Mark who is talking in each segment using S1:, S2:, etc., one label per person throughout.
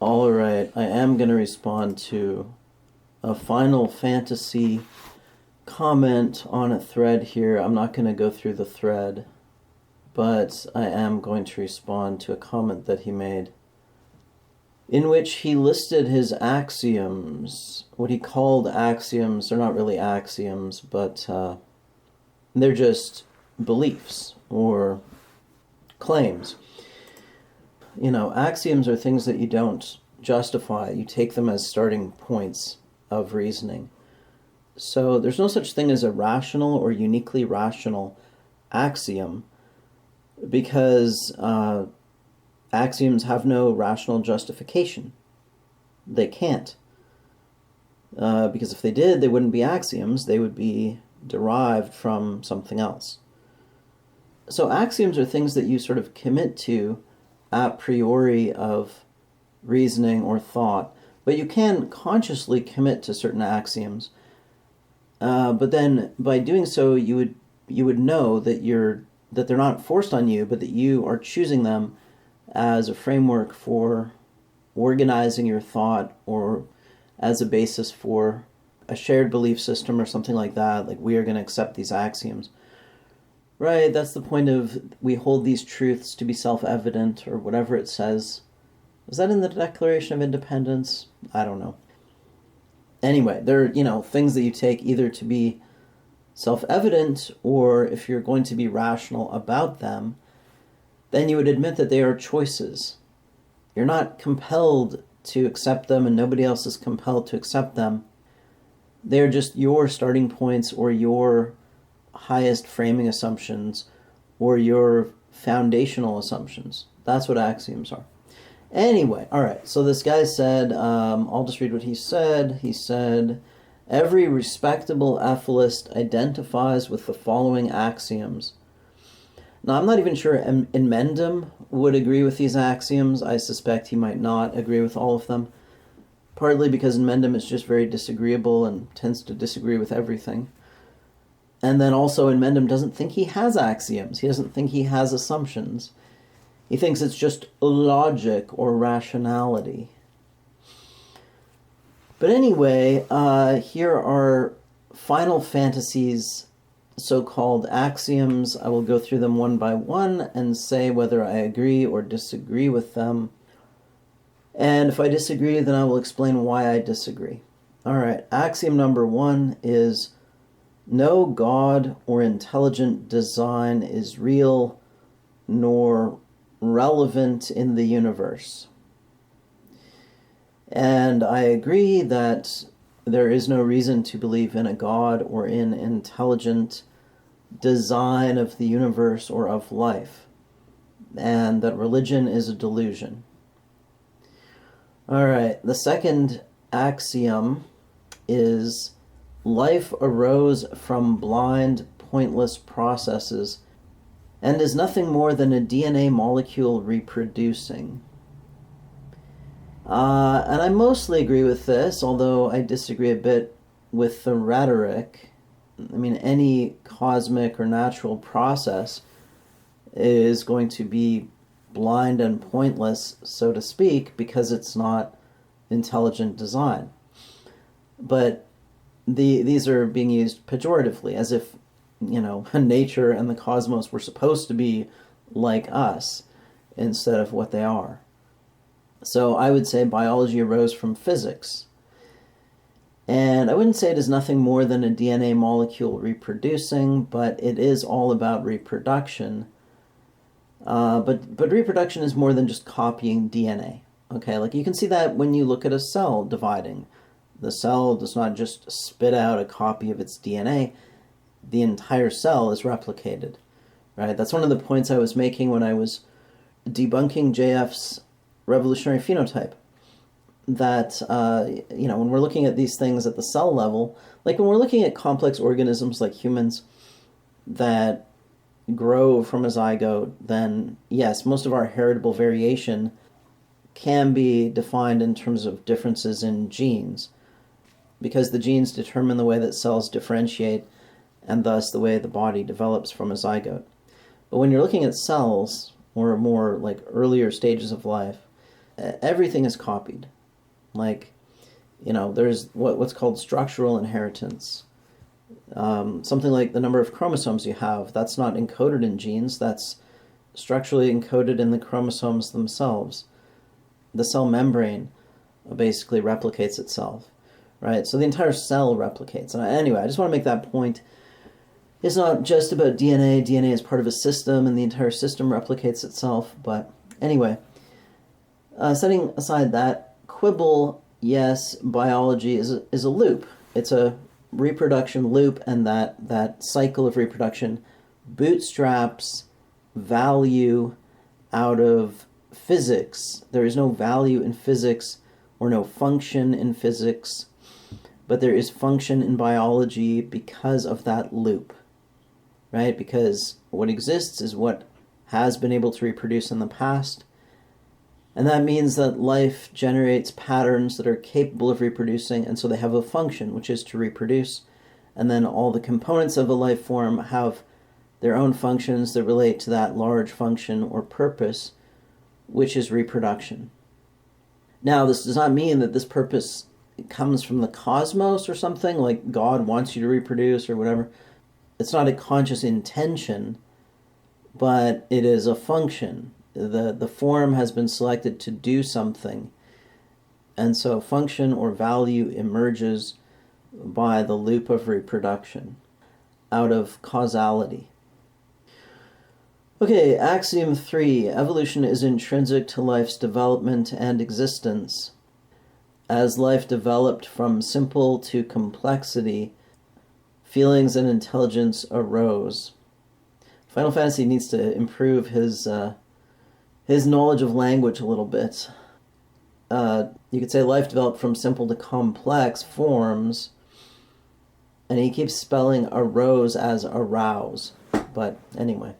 S1: All right, I am going to respond to a Final Fantasy comment on a thread here. I'm not going to go through the thread, but I am going to respond to a comment that he made in which he listed his axioms. What he called axioms, they're not really axioms, but they're just beliefs or claims. Axioms are things that you don't justify. You take them as starting points of reasoning. So there's no such thing as a rational or uniquely rational axiom because axioms have no rational justification. They can't. Because if they did, they wouldn't be axioms. They would be derived from something else. So axioms are things that you sort of commit to a priori of reasoning or thought, but you can consciously commit to certain axioms. But then by doing so, you would know that they're not forced on you, but that you are choosing them as a framework for organizing your thought or as a basis for a shared belief system or something like that. Like, we are going to accept these axioms. Right, that's the point of we hold these truths to be self-evident or whatever it says. Is that in the Declaration of Independence? I don't know. Anyway, they're, things that you take either to be self-evident, or if you're going to be rational about them, then you would admit that they are choices. You're not compelled to accept them, and nobody else is compelled to accept them. They're just your starting points or your highest framing assumptions or your foundational assumptions. That's what axioms are. Anyway, all right, so this guy said, I'll just read what he said. He said, every respectable Efilist identifies with the following axioms. Now, I'm not even sure Mendham would agree with these axioms. I suspect he might not agree with all of them, partly because Mendham is just very disagreeable and tends to disagree with everything. And then also, Mendham doesn't think he has axioms. He doesn't think he has assumptions. He thinks it's just logic or rationality. But anyway, here are Final Fantasy's so-called axioms. I will go through them one by one and say whether I agree or disagree with them. And if I disagree, then I will explain why I disagree. All right, axiom number 1 is no God or intelligent design is real nor relevant in the universe. And I agree that there is no reason to believe in a God or in intelligent design of the universe or of life, and that religion is a delusion. All right, the second axiom is life arose from blind, pointless processes and is nothing more than a DNA molecule reproducing. And I mostly agree with this, although I disagree a bit with the rhetoric. I mean, any cosmic or natural process is going to be blind and pointless, so to speak, because it's not intelligent design. But these are being used pejoratively, as if, nature and the cosmos were supposed to be like us instead of what they are. So I would say biology arose from physics. And I wouldn't say it is nothing more than a DNA molecule reproducing, but it is all about reproduction. But reproduction is more than just copying DNA. Okay, like you can see that when you look at a cell dividing. The cell does not just spit out a copy of its DNA. The entire cell is replicated, right? That's one of the points I was making when I was debunking JF's revolutionary phenotype. That, when we're looking at these things at the cell level, like when we're looking at complex organisms like humans that grow from a zygote, then yes, most of our heritable variation can be defined in terms of differences in genes, because the genes determine the way that cells differentiate and thus the way the body develops from a zygote. But when you're looking at cells, or more like earlier stages of life, everything is copied. Like, there's what's called structural inheritance. Something like the number of chromosomes you have, that's not encoded in genes, that's structurally encoded in the chromosomes themselves. The cell membrane basically replicates itself, right? So the entire cell replicates. And anyway, I just want to make that point. It's not just about DNA. DNA is part of a system, and the entire system replicates itself. But anyway, setting aside that quibble, yes, biology is a loop. It's a reproduction loop, and that cycle of reproduction bootstraps value out of physics. There is no value in physics or no function in physics, but there is function in biology because of that loop, right? Because what exists is what has been able to reproduce in the past, and that means that life generates patterns that are capable of reproducing, and so they have a function, which is to reproduce, and then all the components of a life form have their own functions that relate to that large function or purpose, which is reproduction. Now, this does not mean that this purpose comes from the cosmos or something, like God wants you to reproduce or whatever. It's not a conscious intention, but it is a function. The form has been selected to do something. And so function or value emerges by the loop of reproduction out of causality. Okay, Axiom 3. Evolution is intrinsic to life's development and existence. As life developed from simple to complexity, feelings and intelligence arose. Final Fantasy needs to improve his knowledge of language a little bit. You could say life developed from simple to complex forms, and he keeps spelling arose as arouse. But anyway.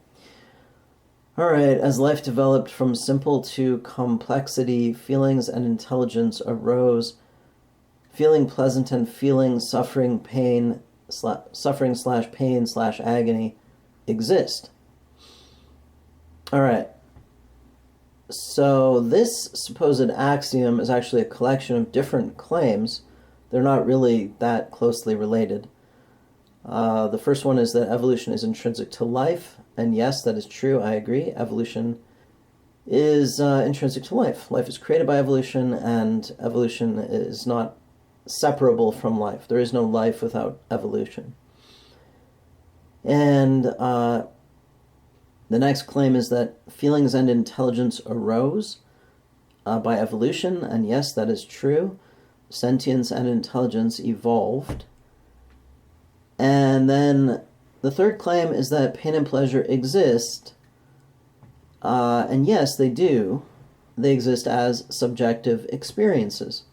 S1: Alright, as life developed from simple to complexity, feelings and intelligence arose. Feeling pleasant and feeling suffering slash pain slash agony exist. Alright. So this supposed axiom is actually a collection of different claims. They're not really that closely related. The first one is that evolution is intrinsic to life, and yes, that is true, I agree. Evolution is intrinsic to life. Life is created by evolution, and evolution is not separable from life. There is no life without evolution. And the next claim is that feelings and intelligence arose by evolution, and yes, that is true. Sentience and intelligence evolved. And then the third claim is that pain and pleasure exist, and yes, they do. They exist as subjective experiences.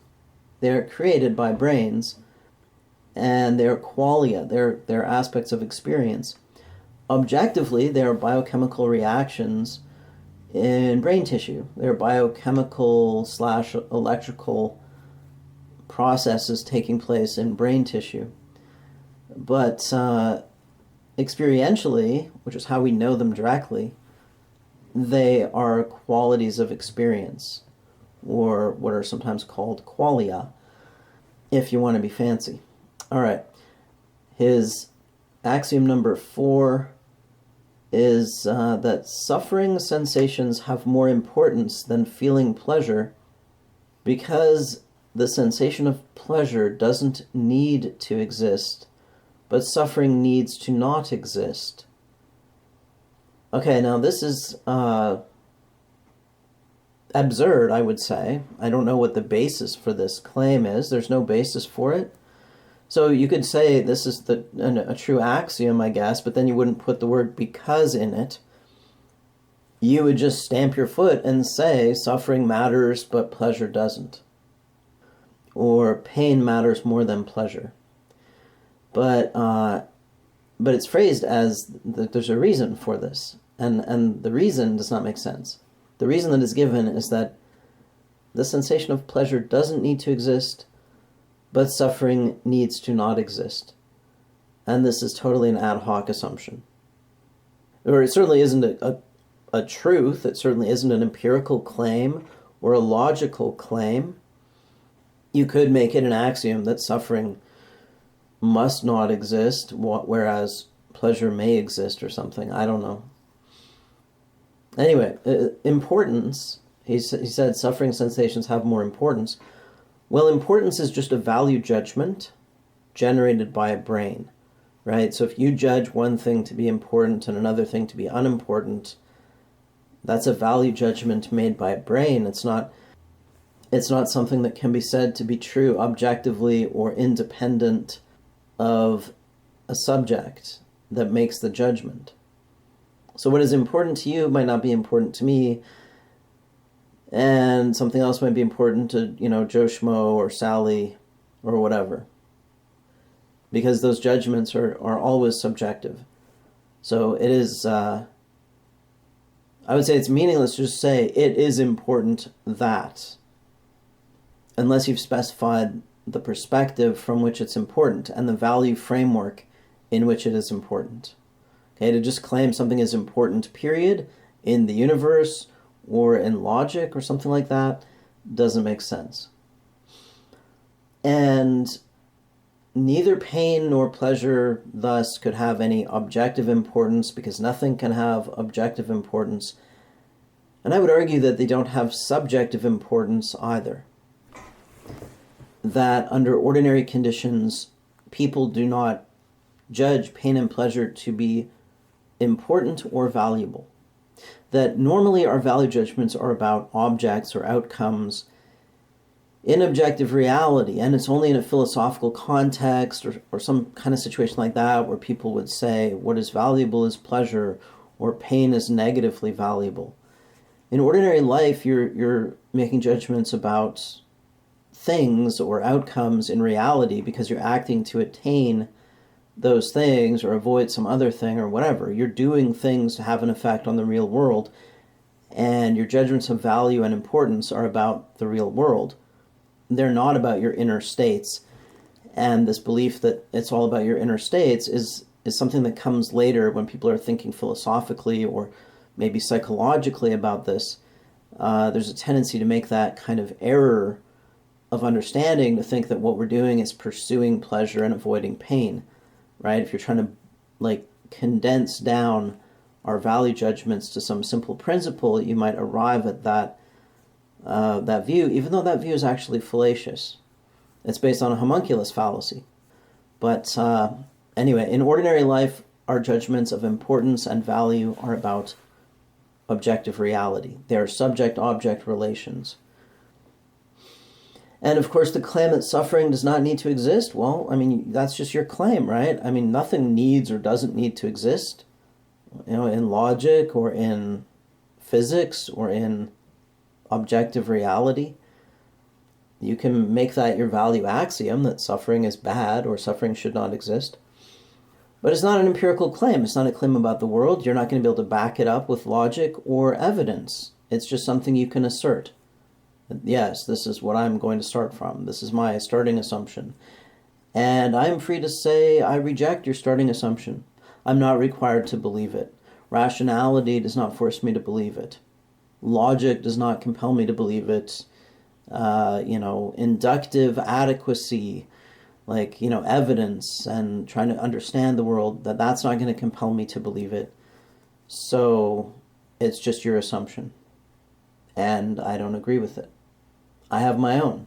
S1: They're created by brains, and they're qualia, they're aspects of experience. Objectively, they are biochemical reactions in brain tissue. They're biochemical slash electrical processes taking place in brain tissue. But experientially, which is how we know them directly, they are qualities of experience, or what are sometimes called qualia, if you want to be fancy. All right. His axiom number 4 is that suffering sensations have more importance than feeling pleasure because the sensation of pleasure doesn't need to exist, but suffering needs to not exist. Okay, now this is absurd, I would say. I don't know what the basis for this claim is. There's no basis for it. So you could say this is a true axiom, I guess, but then you wouldn't put the word because in it. You would just stamp your foot and say suffering matters, but pleasure doesn't. Or pain matters more than pleasure. But it's phrased as that there's a reason for this, and the reason does not make sense. The reason that is given is that the sensation of pleasure doesn't need to exist, but suffering needs to not exist. And this is totally an ad hoc assumption. Or it certainly isn't a truth, it certainly isn't an empirical claim or a logical claim, you could make it an axiom that suffering must not exist, whereas pleasure may exist or something. I don't know. Anyway, importance, he said suffering sensations have more importance. Well, importance is just a value judgment generated by a brain, right? So if you judge one thing to be important and another thing to be unimportant, that's a value judgment made by a brain. It's not something that can be said to be true objectively or independent of a subject that makes the judgment. So what is important to you might not be important to me, and something else might be important to, Joe Schmo or Sally or whatever. Because those judgments are always subjective. So it is, I would say it's meaningless to just say it is important that, unless you've specified the perspective from which it's important and the value framework in which it is important. Okay, to just claim something is important, period, in the universe or in logic or something like that, doesn't make sense. And neither pain nor pleasure thus could have any objective importance, because nothing can have objective importance. And I would argue that they don't have subjective importance either. That under ordinary conditions, people do not judge pain and pleasure to be important or valuable. That normally our value judgments are about objects or outcomes in objective reality, and it's only in a philosophical context or some kind of situation like that where people would say what is valuable is pleasure or pain is negatively valuable. In ordinary life, you're making judgments about things or outcomes in reality because you're acting to attain those things or avoid some other thing or whatever. You're doing things to have an effect on the real world, and your judgments of value and importance are about the real world. They're not about your inner states. And this belief that it's all about your inner states is something that comes later when people are thinking philosophically or maybe psychologically about this. There's a tendency to make that kind of error of understanding, to think that what we're doing is pursuing pleasure and avoiding pain, right? If you're trying to condense down our value judgments to some simple principle, you might arrive at that view, even though that view is actually fallacious. It's based on a homunculus fallacy. But anyway, in ordinary life, our judgments of importance and value are about objective reality. They are subject-object relations. And of course, the claim that suffering does not need to exist, well, that's just your claim, right? Nothing needs or doesn't need to exist, in logic or in physics or in objective reality. You can make that your value axiom, that suffering is bad or suffering should not exist. But it's not an empirical claim. It's not a claim about the world. You're not going to be able to back it up with logic or evidence. It's just something you can assert. Yes, this is what I'm going to start from. This is my starting assumption. And I'm free to say I reject your starting assumption. I'm not required to believe it. Rationality does not force me to believe it. Logic does not compel me to believe it. Inductive adequacy, evidence and trying to understand the world, that's not going to compel me to believe it. So it's just your assumption. And I don't agree with it. I have my own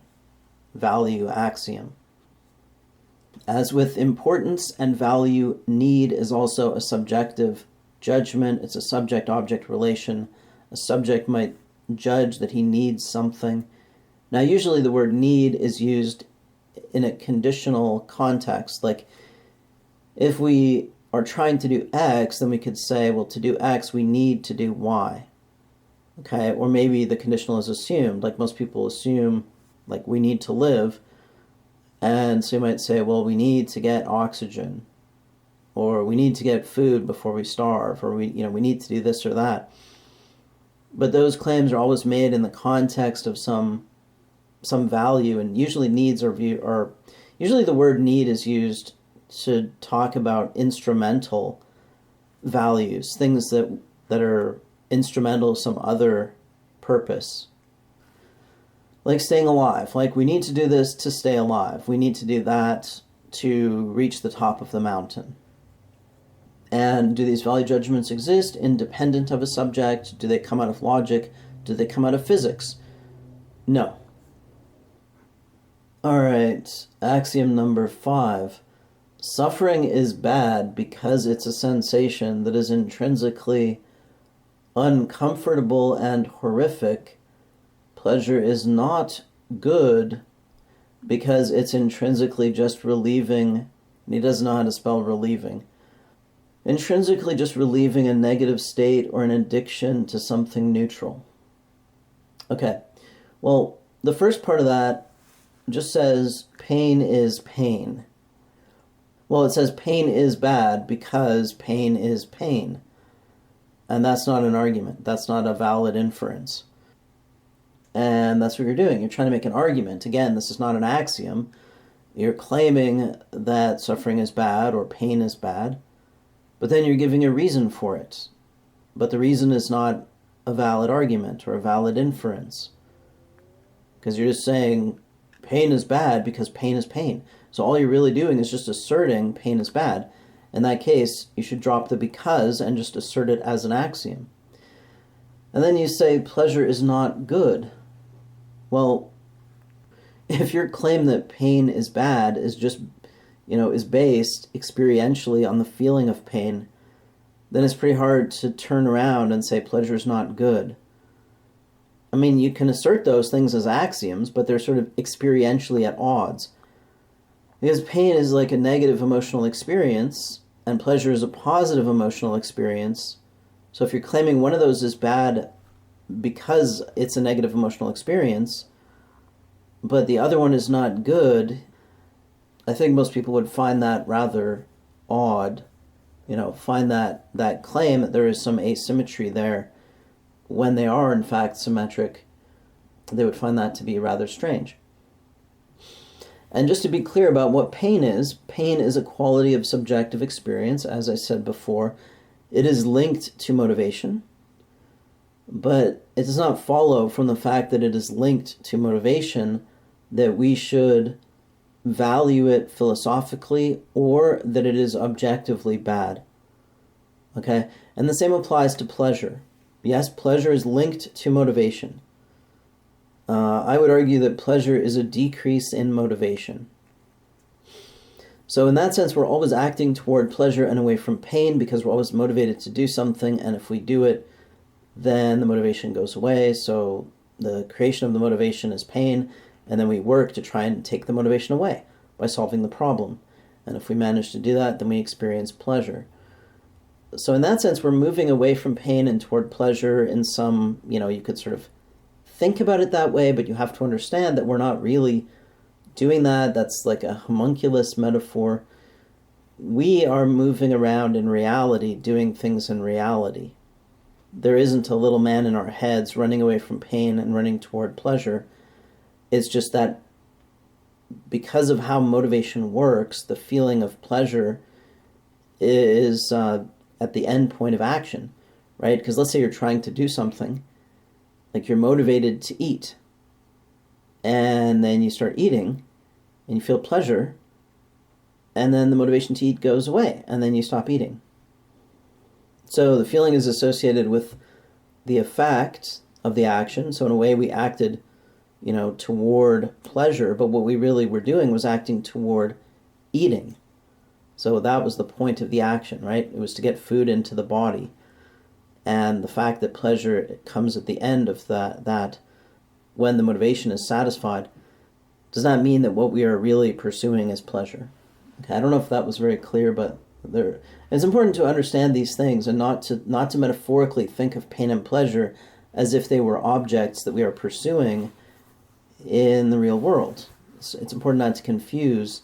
S1: value axiom. As with importance and value, need is also a subjective judgment. It's a subject-object relation. A subject might judge that he needs something. Now, usually the word need is used in a conditional context. Like, if we are trying to do X, then we could say, well, to do X, we need to do Y. Okay, or maybe the conditional is assumed, like most people assume, we need to live, and so you might say, well, we need to get oxygen, or we need to get food before we starve, or we need to do this or that. But those claims are always made in the context of some value, and usually needs are usually the word need is used to talk about instrumental values, things that are instrumental to some other purpose. Like staying alive. Like, we need to do this to stay alive. We need to do that to reach the top of the mountain. And do these value judgments exist independent of a subject? Do they come out of logic? Do they come out of physics? No. All right, axiom number 5. Suffering is bad because it's a sensation that is intrinsically uncomfortable and horrific. Pleasure is not good because it's intrinsically just relieving. And he doesn't know how to spell relieving. Intrinsically just relieving a negative state or an addiction to something neutral. Okay, well, the first part of that just says pain is pain. Well, it says pain is bad because pain is pain. And that's not an argument. That's not a valid inference. And that's what you're doing. You're trying to make an argument. Again, this is not an axiom. You're claiming that suffering is bad or pain is bad, but then you're giving a reason for it. But the reason is not a valid argument or a valid inference. Because you're just saying pain is bad because pain is pain. So all you're really doing is just asserting pain is bad. In that case, you should drop the because and just assert it as an axiom. And then you say pleasure is not good. Well, if your claim that pain is bad is just, is based experientially on the feeling of pain, then it's pretty hard to turn around and say pleasure is not good. I mean, you can assert those things as axioms, but they're sort of experientially at odds. Because pain is like a negative emotional experience, and pleasure is a positive emotional experience. So if you're claiming one of those is bad because it's a negative emotional experience, but the other one is not good, I think most people would find that rather odd. Find that claim that there is some asymmetry there when they are in fact symmetric. They would find that to be rather strange. And just to be clear about what pain is a quality of subjective experience, as I said before. It is linked to motivation, but it does not follow from the fact that it is linked to motivation that we should value it philosophically or that it is objectively bad. Okay? And the same applies to pleasure. Yes, pleasure is linked to motivation. I would argue that pleasure is a decrease in motivation. So in that sense, we're always acting toward pleasure and away from pain because we're always motivated to do something, and if we do it, then the motivation goes away. So the creation of the motivation is pain, and then we work to try and take the motivation away by solving the problem. And if we manage to do that, then we experience pleasure. So in that sense, we're moving away from pain and toward pleasure in some, you could sort of think about it that way, but you have to understand that we're not really doing that. That's like a homunculus metaphor. We are moving around in reality, doing things in reality. There isn't a little man in our heads running away from pain and running toward pleasure. It's just that because of how motivation works, the feeling of pleasure is at the end point of action, right? Because let's say you're trying to do something, like you're motivated to eat, and then you start eating, and you feel pleasure, and then the motivation to eat goes away, and then you stop eating. So the feeling is associated with the effect of the action. So in a way we acted, toward pleasure, but what we really were doing was acting toward eating. So that was the point of the action, right? It was to get food into the body. And the fact that pleasure comes at the end of that when the motivation is satisfied, does not mean that what we are really pursuing is pleasure. Okay, I don't know if that was very clear, but it's important to understand these things and not to metaphorically think of pain and pleasure as if they were objects that we are pursuing in the real world. It's important not to confuse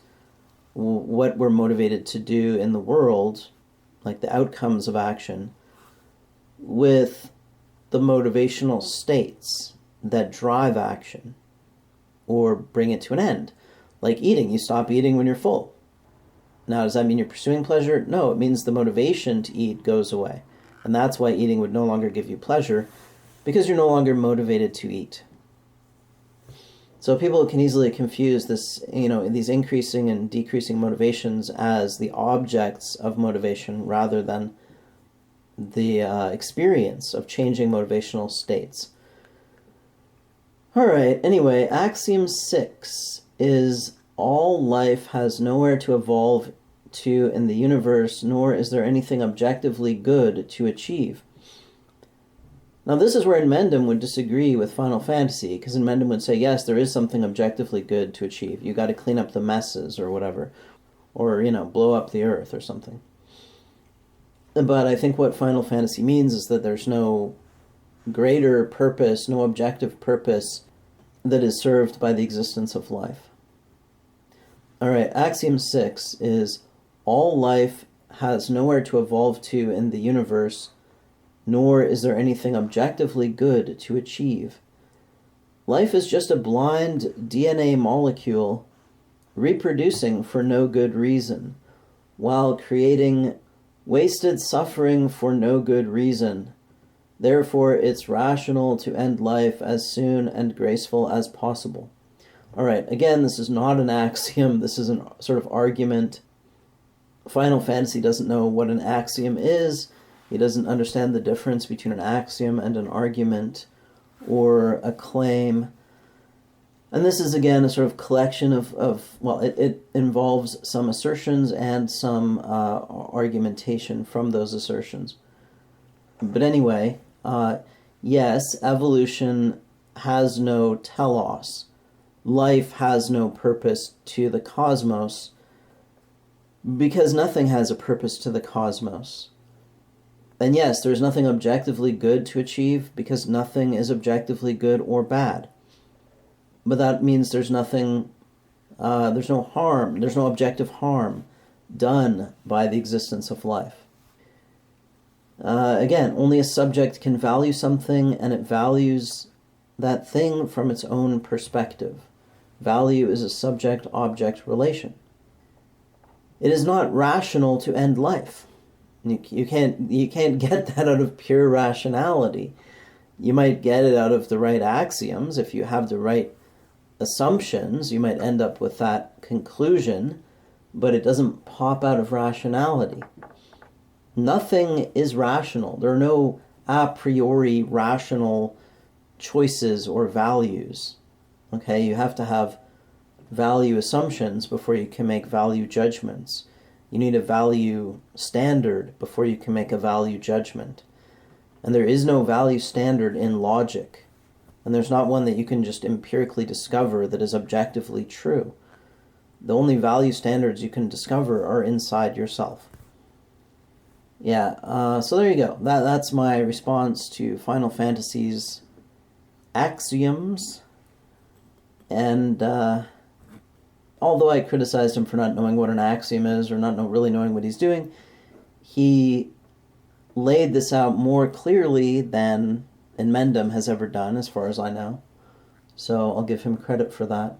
S1: what we're motivated to do in the world, like the outcomes of action, with the motivational states that drive action or bring it to an end. Like eating, you stop eating when you're full. Now, does that mean you're pursuing pleasure? No, it means the motivation to eat goes away. And that's why eating would no longer give you pleasure, because you're no longer motivated to eat. So people can easily confuse this, these increasing and decreasing motivations as the objects of motivation rather than the experience of changing motivational states. All right, anyway, Axiom 6 is all life has nowhere to evolve to in the universe, nor is there anything objectively good to achieve. Now this is where Mendham would disagree with Final Fantasy, because Mendham would say, yes, there is something objectively good to achieve. You got to clean up the messes or whatever, or, blow up the earth or something. But I think what Final Fantasy means is that there's no greater purpose, no objective purpose that is served by the existence of life. All right, Axiom 6 is all life has nowhere to evolve to in the universe, nor is there anything objectively good to achieve. Life is just a blind DNA molecule reproducing for no good reason, while creating wasted suffering for no good reason. Therefore, it's rational to end life as soon and graceful as possible. All right, again, this is not an axiom. This is a sort of argument. Final Fantasy doesn't know what an axiom is. He doesn't understand the difference between an axiom and an argument or a claim. And this is, again, a sort of collection of it involves some assertions and some argumentation from those assertions. But anyway, yes, evolution has no telos. Life has no purpose to the cosmos, because nothing has a purpose to the cosmos. And yes, there's nothing objectively good to achieve, because nothing is objectively good or bad. But that means there's nothing, there's no harm, there's no objective harm done by the existence of life. Again, only a subject can value something, and it values that thing from its own perspective. Value is a subject-object relation. It is not rational to end life. You can't get that out of pure rationality. You might get it out of the right axioms. If you have the right assumptions, you might end up with that conclusion, but it doesn't pop out of rationality. Nothing is rational. There are no a priori rational choices or values. Okay, you have to have value assumptions before you can make value judgments. You need a value standard before you can make a value judgment. And there is no value standard in logic. And there's not one that you can just empirically discover that is objectively true. The only value standards you can discover are inside yourself. Yeah, so there you go. That's my response to Final Fantasy's Axioms. And although I criticized him for not knowing what an axiom is or not really knowing what he's doing, he laid this out more clearly than Mendham has ever done, as far as I know. So I'll give him credit for that.